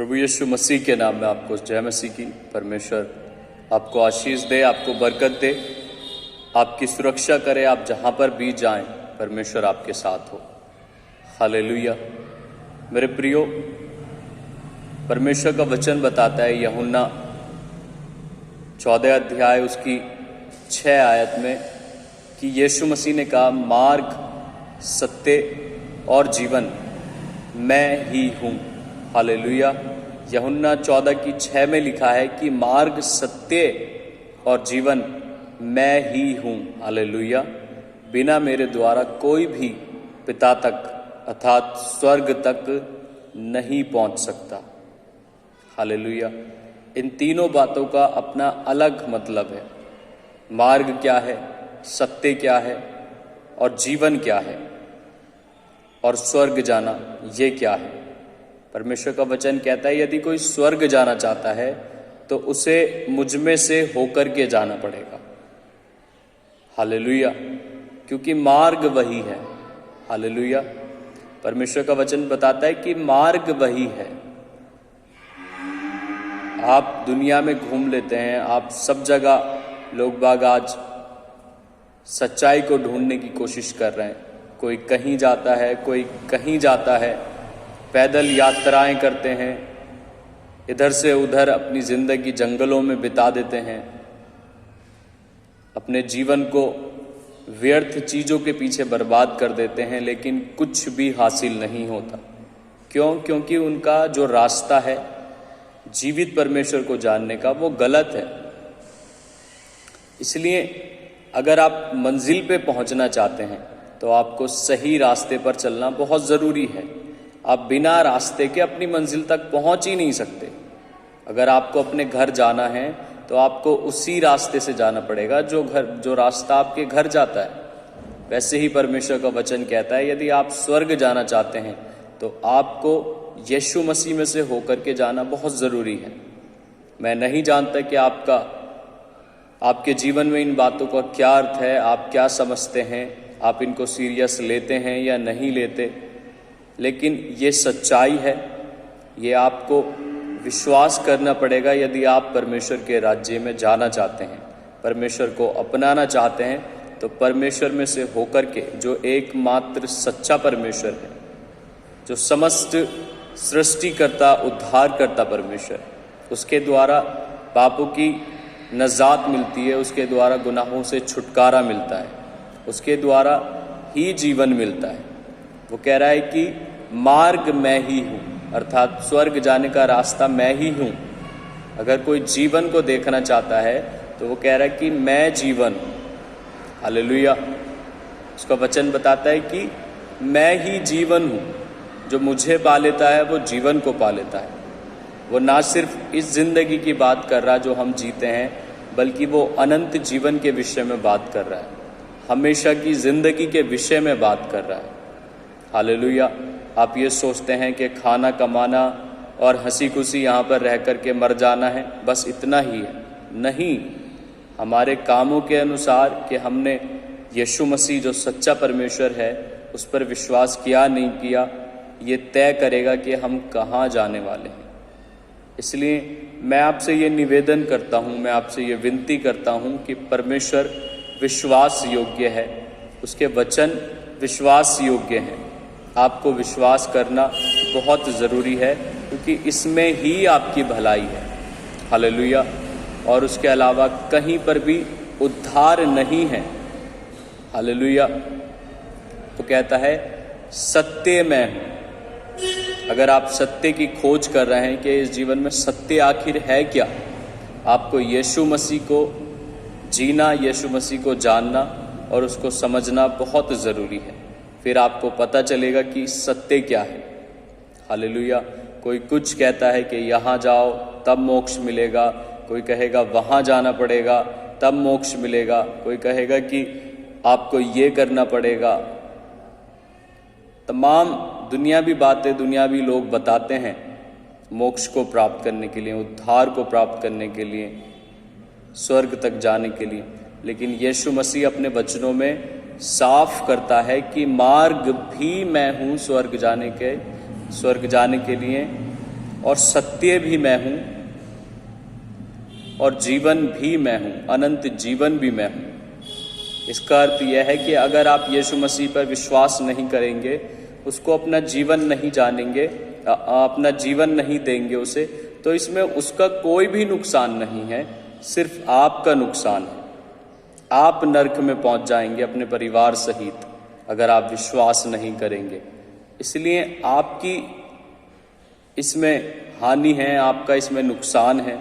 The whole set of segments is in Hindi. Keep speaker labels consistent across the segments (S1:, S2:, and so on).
S1: प्रभु यीशु मसीह के नाम में आपको जय मसीह की। परमेश्वर आपको आशीष दे, आपको बरकत दे, आपकी सुरक्षा करे। आप जहाँ पर भी जाएं, परमेश्वर आपके साथ हो। हालेलुया। मेरे प्रियो, परमेश्वर का वचन बताता है यूहन्ना 14 अध्याय उसकी 6 आयत में कि यीशु मसीह ने कहा, मार्ग, सत्य और जीवन मैं ही हूँ। हालेलुया। यूहन्ना 14 की 6 में लिखा है कि मार्ग, सत्य और जीवन मैं ही हूँ। हालेलुया। बिना मेरे द्वारा कोई भी पिता तक अर्थात स्वर्ग तक नहीं पहुँच सकता। हालेलुया। इन तीनों बातों का अपना अलग मतलब है। मार्ग क्या है, सत्य क्या है और जीवन क्या है, और स्वर्ग जाना ये क्या है। परमेश्वर का वचन कहता है यदि कोई स्वर्ग जाना चाहता है तो उसे मुझ में से होकर के जाना पड़ेगा। हालेलुया। क्योंकि मार्ग वही है। हालेलुया। परमेश्वर का वचन बताता है कि मार्ग वही है। आप दुनिया में घूम लेते हैं, आप सब जगह लोग बाग आज सच्चाई को ढूंढने की कोशिश कर रहे हैं। कोई कहीं जाता है, कोई कहीं जाता है, पैदल यात्राएं करते हैं, इधर से उधर अपनी जिंदगी जंगलों में बिता देते हैं, अपने जीवन को व्यर्थ चीजों के पीछे बर्बाद कर देते हैं, लेकिन कुछ भी हासिल नहीं होता। क्यों? क्योंकि उनका जो रास्ता है जीवित परमेश्वर को जानने का, वो गलत है। इसलिए अगर आप मंजिल पे पहुंचना चाहते हैं तो आपको सही रास्ते पर चलना बहुत ज़रूरी है। आप बिना रास्ते के अपनी मंजिल तक पहुंच ही नहीं सकते। अगर आपको अपने घर जाना है तो आपको उसी रास्ते से जाना पड़ेगा जो रास्ता आपके घर जाता है। वैसे ही परमेश्वर का वचन कहता है यदि आप स्वर्ग जाना चाहते हैं तो आपको यीशु मसीह में से होकर के जाना बहुत ज़रूरी है। मैं नहीं जानता कि आपके जीवन में इन बातों का क्या अर्थ है, आप क्या समझते हैं, आप इनको सीरियस लेते हैं या नहीं लेते, लेकिन ये सच्चाई है। ये आपको विश्वास करना पड़ेगा। यदि आप परमेश्वर के राज्य में जाना चाहते हैं, परमेश्वर को अपनाना चाहते हैं, तो परमेश्वर में से होकर के जो एकमात्र सच्चा परमेश्वर है, जो समस्त सृष्टिकर्ता उद्धारकर्ता परमेश्वर है, उसके द्वारा पापों की नजात मिलती है, उसके द्वारा गुनाहों से छुटकारा मिलता है, उसके द्वारा ही जीवन मिलता है। वो कह रहा है कि मार्ग मैं ही हूँ, अर्थात स्वर्ग जाने का रास्ता मैं ही हूँ। अगर कोई जीवन को देखना चाहता है तो वो कह रहा है कि मैं जीवन हूँ। हालेलुया। उसका वचन बताता है कि मैं ही जीवन हूँ। जो मुझे पा लेता है वो जीवन को पा लेता है। वो ना सिर्फ इस जिंदगी की बात कर रहा जो हम जीते हैं, बल्कि वो अनंत जीवन के विषय में बात कर रहा है, हमेशा की जिंदगी के विषय में बात कर रहा है। हालेलुया। आप ये सोचते हैं कि खाना कमाना और हंसी खुशी यहाँ पर रह कर के मर जाना है, बस इतना ही है। नहीं, हमारे कामों के अनुसार कि हमने यीशु मसीह जो सच्चा परमेश्वर है उस पर विश्वास किया नहीं किया, ये तय करेगा कि हम कहाँ जाने वाले हैं। इसलिए मैं आपसे ये निवेदन करता हूँ, मैं आपसे ये विनती करता हूँ कि परमेश्वर विश्वास योग्य है, उसके वचन विश्वास योग्य हैं। आपको विश्वास करना बहुत ज़रूरी है, क्योंकि इसमें ही आपकी भलाई है। हालेलुया। और उसके अलावा कहीं पर भी उद्धार नहीं है। हालेलुया। तो कहता है सत्य मैं हूँ। अगर आप सत्य की खोज कर रहे हैं कि इस जीवन में सत्य आखिर है क्या, आपको यीशु मसीह को जीना, यीशु मसीह को जानना और उसको समझना बहुत ज़रूरी है। फिर आपको पता चलेगा कि सत्य क्या है। हालेलुया। कोई कुछ कहता है कि यहाँ जाओ तब मोक्ष मिलेगा, कोई कहेगा वहाँ जाना पड़ेगा तब मोक्ष मिलेगा, कोई कहेगा कि आपको ये करना पड़ेगा। तमाम दुनियावी बातें दुनियावी लोग बताते हैं मोक्ष को प्राप्त करने के लिए, उद्धार को प्राप्त करने के लिए, स्वर्ग तक जाने के लिए। लेकिन यीशु मसीह अपने वचनों में साफ करता है कि मार्ग भी मैं हूँ स्वर्ग जाने के लिए, और सत्य भी मैं हूं और जीवन भी मैं हूं, अनंत जीवन भी मैं हूं। इसका अर्थ यह है कि अगर आप यीशु मसीह पर विश्वास नहीं करेंगे, उसको अपना जीवन नहीं जानेंगे, अपना जीवन नहीं देंगे उसे, तो इसमें उसका कोई भी नुकसान नहीं है, सिर्फ आपका नुकसान है। आप नरक में पहुंच जाएंगे अपने परिवार सहित अगर आप विश्वास नहीं करेंगे। इसलिए आपकी इसमें हानि है, आपका इसमें नुकसान है।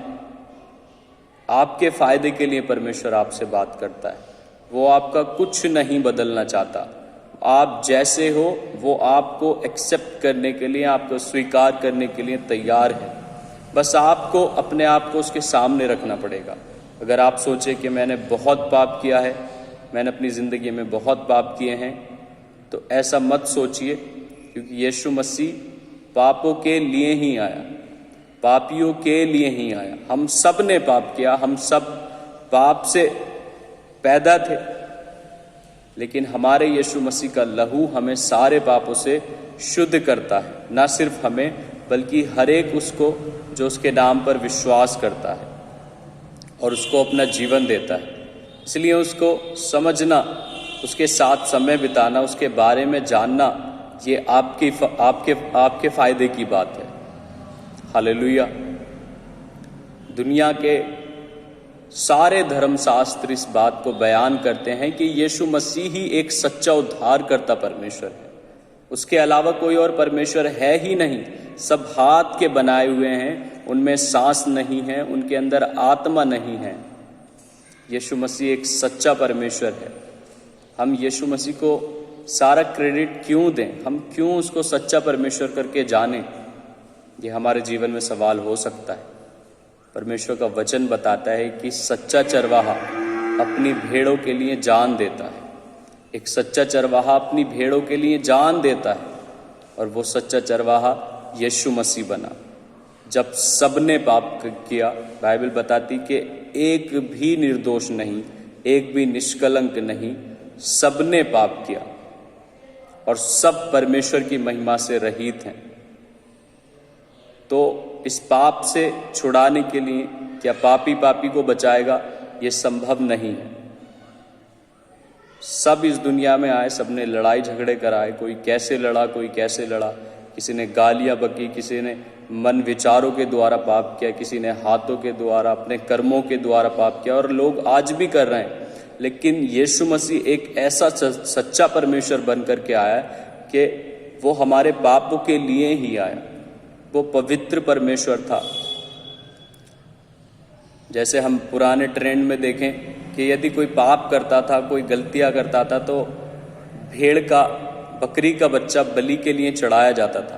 S1: आपके फायदे के लिए परमेश्वर आपसे बात करता है। वो आपका कुछ नहीं बदलना चाहता। आप जैसे हो वो आपको एक्सेप्ट करने के लिए, आपको स्वीकार करने के लिए तैयार है। बस आपको अपने आप को उसके सामने रखना पड़ेगा। अगर आप सोचे कि मैंने बहुत पाप किया है, मैंने अपनी ज़िंदगी में बहुत पाप किए हैं, तो ऐसा मत सोचिए, क्योंकि यीशु मसीह पापों के लिए ही आया, पापियों के लिए ही आया। हम सब ने पाप किया, हम सब पाप से पैदा थे, लेकिन हमारे यीशु मसीह का लहू हमें सारे पापों से शुद्ध करता है। ना सिर्फ हमें, बल्कि हर एक उसको जो उसके नाम पर विश्वास करता है और उसको अपना जीवन देता है। इसलिए उसको समझना, उसके साथ समय बिताना, उसके बारे में जानना, ये आपके फायदे की बात है। हालेलुया। दुनिया के सारे धर्मशास्त्र इस बात को बयान करते हैं कि यीशु मसीह ही एक सच्चा उद्धार करता परमेश्वर है। उसके अलावा कोई और परमेश्वर है ही नहीं। सब हाथ के बनाए हुए हैं, उनमें सांस नहीं है, उनके अंदर आत्मा नहीं है। यीशु मसीह एक सच्चा परमेश्वर है। हम यीशु मसीह को सारा क्रेडिट क्यों दें? हम क्यों उसको सच्चा परमेश्वर करके जानें? ये हमारे जीवन में सवाल हो सकता है। परमेश्वर का वचन बताता है कि सच्चा चरवाहा अपनी भेड़ों के लिए जान देता है। एक सच्चा चरवाहा अपनी भेड़ों के लिए जान देता है, और वो सच्चा चरवाहा यीशु मसीह बना। जब सबने पाप किया, बाइबल बताती कि एक भी निर्दोष नहीं, एक भी निष्कलंक नहीं, सबने पाप किया और सब परमेश्वर की महिमा से रहित हैं। तो इस पाप से छुड़ाने के लिए क्या पापी को बचाएगा? ये संभव नहीं है। सब इस दुनिया में आए, सबने लड़ाई झगड़े कराए, कोई कैसे लड़ा, कोई कैसे लड़ा, किसी ने गालियां बकी, किसी ने मन विचारों के द्वारा पाप किया, किसी ने हाथों के द्वारा, अपने कर्मों के द्वारा पाप किया, और लोग आज भी कर रहे हैं। लेकिन यीशु मसीह एक ऐसा सच्चा परमेश्वर बन करके आया कि वो हमारे पापों के लिए ही आया। वो पवित्र परमेश्वर था। जैसे हम पुराने ट्रेंड में देखें कि यदि कोई पाप करता था, कोई गलतियां करता था, तो बकरी का बच्चा बलि के लिए चढ़ाया जाता था।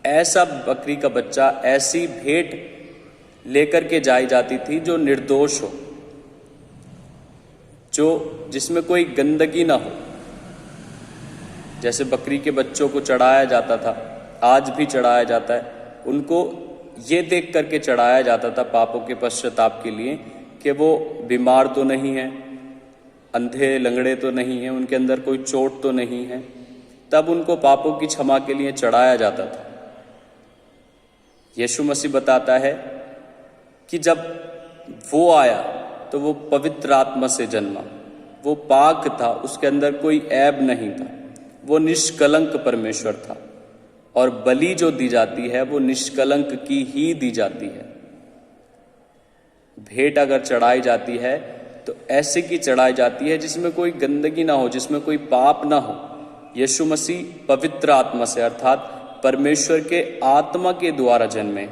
S1: ऐसा बकरी का बच्चा, ऐसी भेंट लेकर के जाई जाती थी जो निर्दोष हो, जिसमें कोई गंदगी ना हो। जैसे बकरी के बच्चों को चढ़ाया जाता था, आज भी चढ़ाया जाता है। उनको ये देख करके चढ़ाया जाता था पापों के पश्चाताप के लिए कि वो बीमार तो नहीं है, अंधे लंगड़े तो नहीं है, उनके अंदर कोई चोट तो नहीं है। तब उनको पापों की क्षमा के लिए चढ़ाया जाता था। यीशु मसीह बताता है कि जब वो आया तो वो पवित्र आत्मा से जन्मा, वो पाक था, उसके अंदर कोई ऐब नहीं था, वो निष्कलंक परमेश्वर था। और बलि जो दी जाती है वो निष्कलंक की ही दी जाती है। भेंट अगर चढ़ाई जाती है तो ऐसे की चढ़ाई जाती है जिसमें कोई गंदगी ना हो, जिसमें कोई पाप ना हो। यीशु मसीह पवित्र आत्मा से, अर्थात परमेश्वर के आत्मा के द्वारा जन्मे।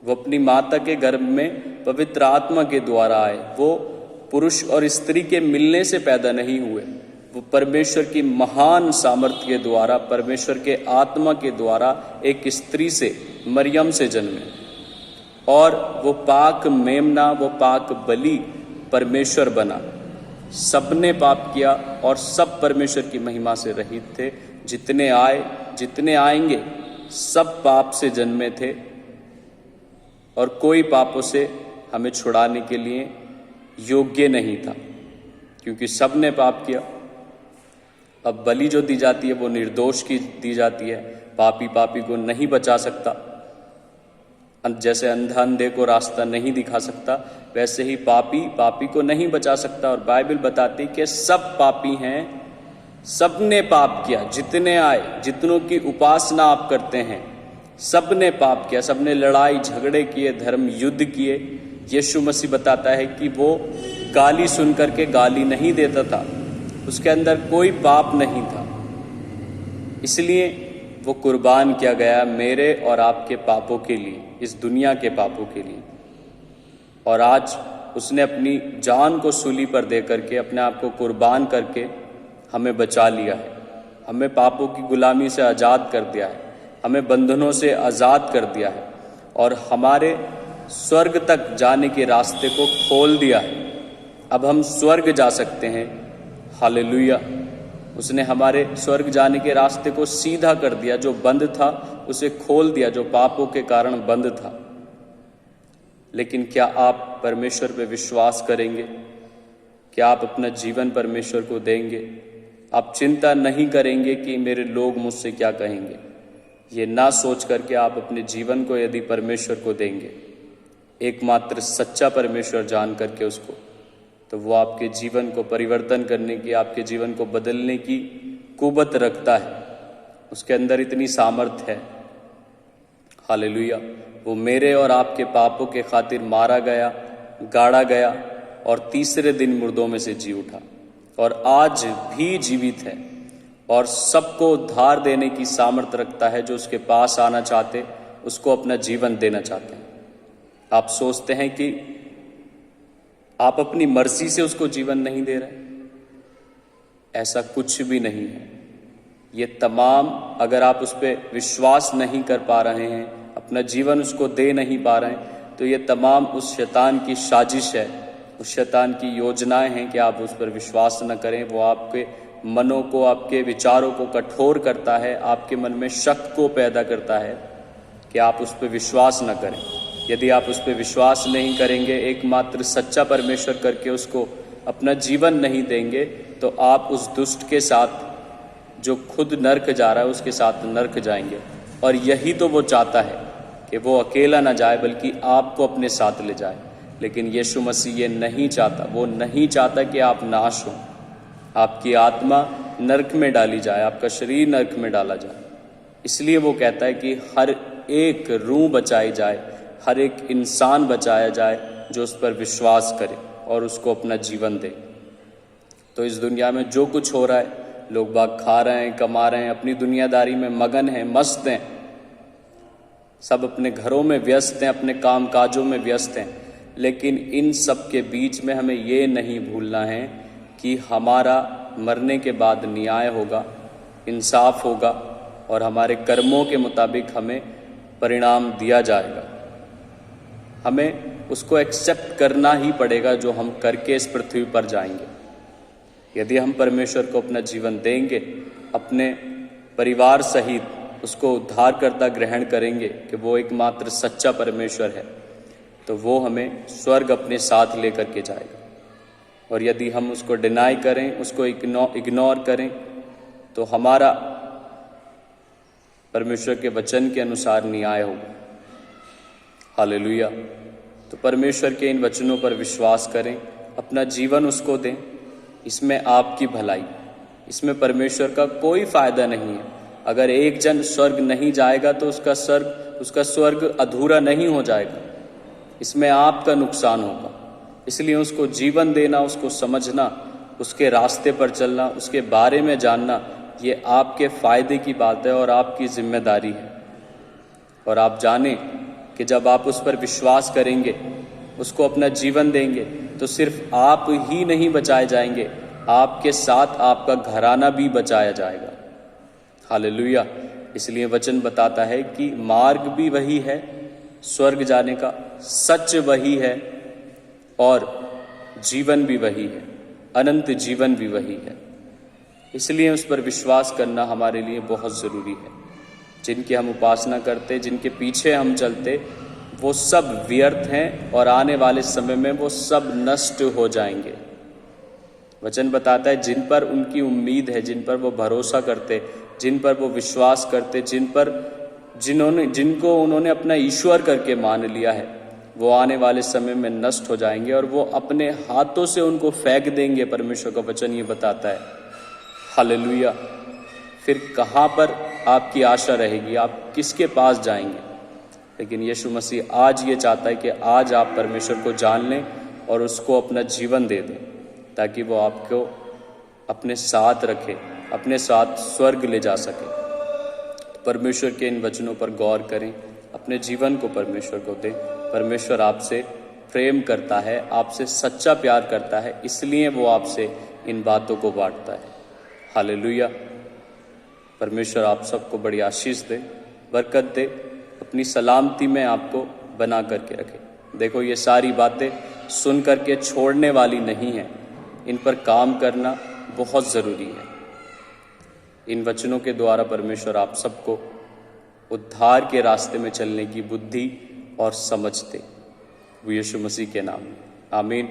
S1: वो अपनी माता के गर्भ में पवित्र आत्मा के द्वारा आए। वो पुरुष और स्त्री के मिलने से पैदा नहीं हुए, वो परमेश्वर की महान सामर्थ्य के द्वारा, परमेश्वर के आत्मा के द्वारा एक स्त्री से, मरियम से जन्मे। और वो पाक मेमना, वो पाक बलि परमेश्वर बना। सबने पाप किया और सब परमेश्वर की महिमा से रहित थे। जितने आए, जितने आएंगे, सब पाप से जन्मे थे, और कोई पापों से हमें छुड़ाने के लिए योग्य नहीं था, क्योंकि सबने पाप किया। अब बलि जो दी जाती है वो निर्दोष की दी जाती है। पापी को नहीं बचा सकता। जैसे अंधा अंधे को रास्ता नहीं दिखा सकता, वैसे ही पापी पापी को नहीं बचा सकता। और बाइबल बताती कि सब पापी हैं, सबने पाप किया, जितने आए, जितनों की उपासना आप करते हैं, सबने पाप किया, सबने लड़ाई झगड़े किए, धर्म युद्ध किए। यीशु मसीह बताता है कि वो गाली सुन करके गाली नहीं देता था, उसके अंदर कोई पाप नहीं था, इसलिए वो कुर्बान किया गया मेरे और आपके पापों के लिए, इस दुनिया के पापों के लिए। और आज उसने अपनी जान को सूली पर दे करके, अपने आप को कुर्बान करके हमें बचा लिया है, हमें पापों की गुलामी से आज़ाद कर दिया है, हमें बंधनों से आज़ाद कर दिया है और हमारे स्वर्ग तक जाने के रास्ते को खोल दिया है। अब हम स्वर्ग जा सकते हैं। हालेलुया। उसने हमारे स्वर्ग जाने के रास्ते को सीधा कर दिया, जो बंद था उसे खोल दिया, जो पापों के कारण बंद था। लेकिन क्या आप परमेश्वर पे विश्वास करेंगे? क्या आप अपना जीवन परमेश्वर को देंगे? आप चिंता नहीं करेंगे कि मेरे लोग मुझसे क्या कहेंगे, ये ना सोच करके आप अपने जीवन को यदि परमेश्वर को देंगे, एकमात्र सच्चा परमेश्वर जान करके उसको, तो वो आपके जीवन को परिवर्तन करने की, आपके जीवन को बदलने की कुवत रखता है। उसके अंदर इतनी सामर्थ है। हालेलुया। वो मेरे और आपके पापों के खातिर मारा गया, गाड़ा गया और तीसरे दिन मुर्दों में से जी उठा और आज भी जीवित है और सबको उद्धार देने की सामर्थ रखता है। जो उसके पास आना चाहते, उसको अपना जीवन देना चाहते हैं। आप सोचते हैं कि आप अपनी मर्जी से उसको जीवन नहीं दे रहे, ऐसा कुछ भी नहीं है। ये तमाम, अगर आप उस पर विश्वास नहीं कर पा रहे हैं, अपना जीवन उसको दे नहीं पा रहे हैं, तो ये तमाम उस शैतान की साजिश है, उस शैतान की योजनाएं हैं कि आप उस पर विश्वास न करें। वो आपके मनों को, आपके विचारों को कठोर करता है, आपके मन में शक को पैदा करता है कि आप उस पर विश्वास न करें। यदि आप उस पर विश्वास नहीं करेंगे, एकमात्र सच्चा परमेश्वर करके उसको अपना जीवन नहीं देंगे, तो आप उस दुष्ट के साथ, जो खुद नर्क जा रहा है, उसके साथ नर्क जाएंगे। और यही तो वो चाहता है कि वो अकेला ना जाए, बल्कि आपको अपने साथ ले जाए। लेकिन यीशु मसीह ये नहीं चाहता। वो नहीं चाहता कि आप नाश हो, आपकी आत्मा नर्क में डाली जाए, आपका शरीर नर्क में डाला जाए। इसलिए वो कहता है कि हर एक रूह बचाई जाए, हर एक इंसान बचाया जाए जो उस पर विश्वास करे और उसको अपना जीवन दे। तो इस दुनिया में जो कुछ हो रहा है, लोग बाग खा रहे हैं, कमा रहे हैं, अपनी दुनियादारी में मगन हैं, मस्त हैं, सब अपने घरों में व्यस्त हैं, अपने काम काजों में व्यस्त हैं। लेकिन इन सब के बीच में हमें ये नहीं भूलना है कि हमारा मरने के बाद न्याय होगा, इंसाफ होगा और हमारे कर्मों के मुताबिक हमें परिणाम दिया जाएगा। हमें उसको एक्सेप्ट करना ही पड़ेगा जो हम करके इस पृथ्वी पर जाएंगे। यदि हम परमेश्वर को अपना जीवन देंगे, अपने परिवार सहित उसको उद्धारकर्ता ग्रहण करेंगे कि वो एकमात्र सच्चा परमेश्वर है, तो वो हमें स्वर्ग अपने साथ लेकर के जाएगा। और यदि हम उसको डिनाई करें, उसको इग्नोर करें, तो हमारा परमेश्वर के वचन के अनुसार न्याय होगा। हालेलुया। तो परमेश्वर के इन वचनों पर विश्वास करें, अपना जीवन उसको दें। इसमें आपकी भलाई, इसमें परमेश्वर का कोई फायदा नहीं है। अगर एक जन स्वर्ग नहीं जाएगा तो उसका स्वर्ग अधूरा नहीं हो जाएगा, इसमें आपका नुकसान होगा। इसलिए उसको जीवन देना, उसको समझना, उसके रास्ते पर चलना, उसके बारे में जानना, ये आपके फायदे की बात है और आपकी जिम्मेदारी है। और आप जानें कि जब आप उस पर विश्वास करेंगे, उसको अपना जीवन देंगे, तो सिर्फ आप ही नहीं बचाए जाएंगे, आपके साथ आपका घराना भी बचाया जाएगा। हालेलुया। इसलिए वचन बताता है कि मार्ग भी वही है, स्वर्ग जाने का सच वही है और जीवन भी वही है, अनंत जीवन भी वही है। इसलिए उस पर विश्वास करना हमारे लिए बहुत ज़रूरी है। जिनकी हम उपासना करते, जिनके पीछे हम चलते, वो सब व्यर्थ हैं और आने वाले समय में वो सब नष्ट हो जाएंगे। वचन बताता है जिन पर उनकी उम्मीद है, जिन पर वो भरोसा करते, जिन पर वो विश्वास करते, जिन पर जिनको उन्होंने अपना ईश्वर करके मान लिया है, वो आने वाले समय में नष्ट हो जाएंगे और वो अपने हाथों से उनको फेंक देंगे। परमेश्वर का वचन ये बताता है। हालेलुया। फिर कहाँ पर आपकी आशा रहेगी? आप किसके पास जाएंगे? लेकिन यीशु मसीह आज ये चाहता है कि आज आप परमेश्वर को जान लें और उसको अपना जीवन दे दें, ताकि वो आपको अपने साथ रखे, अपने साथ स्वर्ग ले जा सके। परमेश्वर के इन वचनों पर गौर करें, अपने जीवन को परमेश्वर को दें। परमेश्वर आपसे प्रेम करता है, आपसे सच्चा प्यार करता है, इसलिए वो आपसे इन बातों को बांटता है। हालेलुया। परमेश्वर आप सबको बड़ी आशीष दे, बरकत दे, अपनी सलामती में आपको बना करके रखे। देखो, ये सारी बातें सुन करके छोड़ने वाली नहीं है, इन पर काम करना बहुत ज़रूरी है। इन वचनों के द्वारा परमेश्वर आप सबको उद्धार के रास्ते में चलने की बुद्धि और समझ दे। यीशु मसीह के नाम में आमीन।